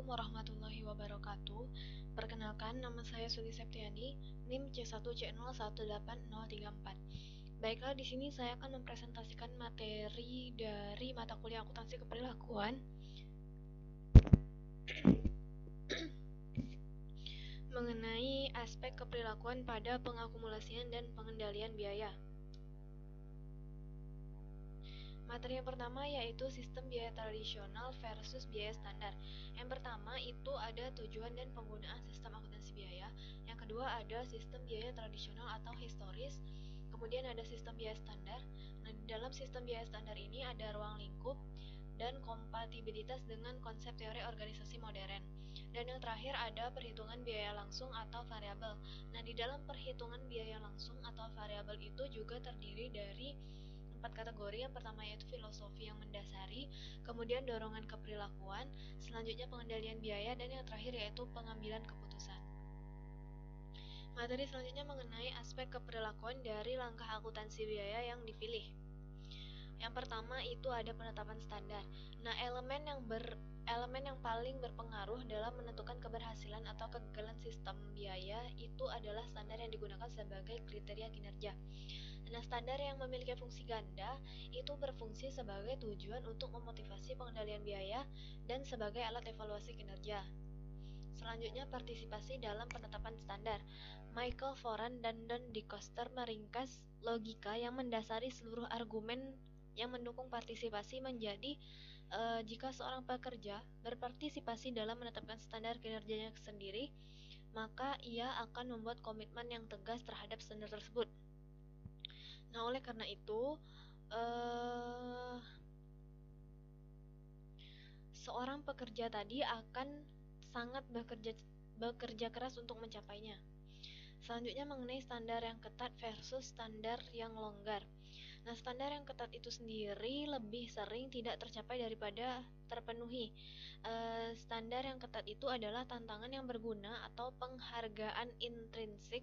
warahmatullahi wabarakatuh. Perkenalkan, nama saya Suli Septiani, NIM C1C018034. Baiklah, di sini saya akan mempresentasikan materi dari mata kuliah akuntansi keperilakuan mengenai aspek keperilakuan pada pengakumulasian dan pengendalian biaya. Materi yang pertama yaitu sistem biaya tradisional versus biaya standar. Yang pertama itu ada tujuan dan penggunaan sistem akuntansi biaya. Yang kedua ada sistem biaya tradisional atau historis. Kemudian ada sistem biaya standar. Nah, di dalam sistem biaya standar ini ada ruang lingkup dan kompatibilitas dengan konsep teori organisasi modern. Dan yang terakhir ada perhitungan biaya langsung atau variabel. Nah, di dalam perhitungan biaya langsung atau variabel itu juga terdiri dari 4 kategori. Yang pertama yaitu filosofi yang mendasari, kemudian dorongan keperilakuan, selanjutnya pengendalian biaya, dan yang terakhir yaitu pengambilan keputusan. Materi selanjutnya mengenai aspek keperilakuan dari langkah akuntansi biaya yang dipilih. Yang pertama itu ada penetapan standar. Nah, elemen yang paling berpengaruh dalam menentukan keberhasilan atau kegagalan sistem biaya itu adalah standar yang digunakan sebagai kriteria kinerja. Nah, standar yang memiliki fungsi ganda itu berfungsi sebagai tujuan untuk memotivasi pengendalian biaya dan sebagai alat evaluasi kinerja. Selanjutnya, partisipasi dalam penetapan standar. Michael Foran dan Don DeCoster meringkas logika yang mendasari seluruh argumen yang mendukung partisipasi menjadi jika seorang pekerja berpartisipasi dalam menetapkan standar kinerjanya sendiri, maka ia akan membuat komitmen yang tegas terhadap standar tersebut. Nah, oleh karena itu, seorang pekerja tadi akan sangat bekerja keras untuk mencapainya. Selanjutnya mengenai standar yang ketat versus standar yang longgar. Nah, standar yang ketat itu sendiri lebih sering tidak tercapai daripada terpenuhi. Standar yang ketat itu adalah tantangan yang berguna atau penghargaan intrinsik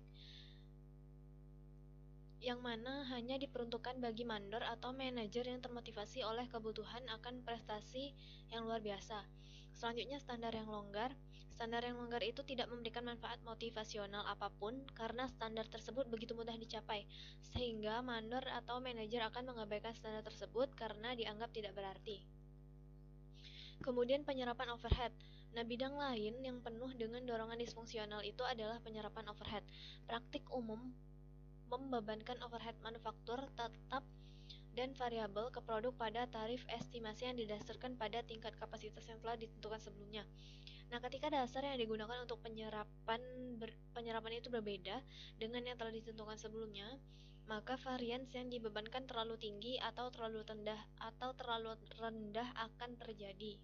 yang mana hanya diperuntukkan bagi mandor atau manajer yang termotivasi oleh kebutuhan akan prestasi yang luar biasa. Selanjutnya, standar yang longgar. Standar yang longgar itu tidak memberikan manfaat motivasional apapun karena standar tersebut begitu mudah dicapai, sehingga mandor atau manajer akan mengabaikan standar tersebut karena dianggap tidak berarti. Kemudian penyerapan overhead. Nah, bidang lain yang penuh dengan dorongan disfungsional itu adalah penyerapan overhead. Praktik umum membebankan overhead manufaktur tetap dan variabel ke produk pada tarif estimasi yang didasarkan pada tingkat kapasitas yang telah ditentukan sebelumnya. Nah, ketika dasar yang digunakan untuk penyerapan itu berbeda dengan yang telah ditentukan sebelumnya, maka varians yang dibebankan terlalu tinggi atau terlalu rendah akan terjadi.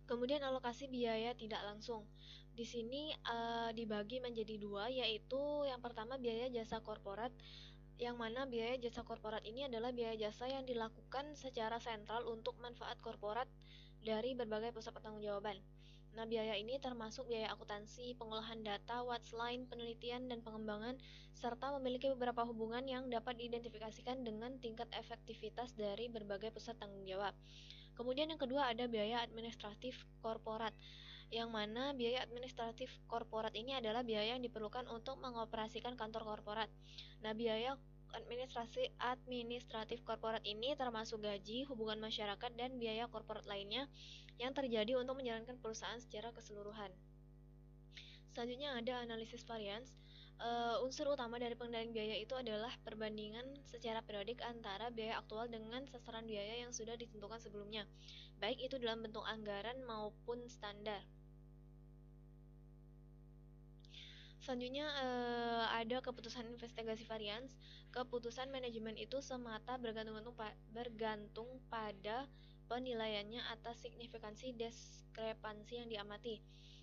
Kemudian alokasi biaya tidak langsung. Di sini dibagi menjadi dua, yaitu yang pertama biaya jasa korporat, yang mana biaya jasa korporat ini adalah biaya jasa yang dilakukan secara sentral untuk manfaat korporat dari berbagai pusat pertanggungjawaban. Nah, biaya ini termasuk biaya akuntansi, pengolahan data, Wattline, penelitian dan pengembangan, serta memiliki beberapa hubungan yang dapat diidentifikasikan dengan tingkat efektivitas dari berbagai pusat tanggung jawab. Kemudian yang kedua ada biaya administratif korporat, yang mana biaya administratif korporat ini adalah biaya yang diperlukan untuk mengoperasikan kantor korporat. Nah, biaya administratif korporat ini termasuk gaji, hubungan masyarakat, dan biaya korporat lainnya yang terjadi untuk menjalankan perusahaan secara keseluruhan. Selanjutnya ada analisis varians. Unsur utama dari pengendalian biaya itu adalah perbandingan secara periodik antara biaya aktual dengan sasaran biaya yang sudah ditentukan sebelumnya, baik itu dalam bentuk anggaran maupun standar. Selanjutnya ada keputusan investigasi varians. Keputusan manajemen itu semata bergantung pada penilaiannya atas signifikansi diskrepansi yang diamati.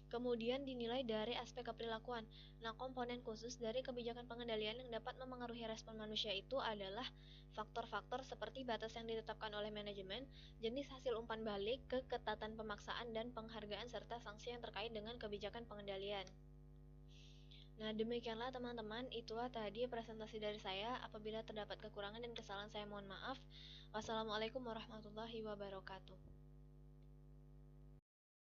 Kemudian dinilai dari aspek keperilakuan. Nah, komponen khusus dari kebijakan pengendalian yang dapat memengaruhi respon manusia itu adalah faktor-faktor seperti batas yang ditetapkan oleh manajemen, jenis hasil umpan balik, keketatan pemaksaan, dan penghargaan serta sanksi yang terkait dengan kebijakan pengendalian. Nah, demikianlah teman-teman, itulah tadi presentasi dari saya. Apabila terdapat kekurangan dan kesalahan, saya mohon maaf. Wassalamualaikum warahmatullahi wabarakatuh.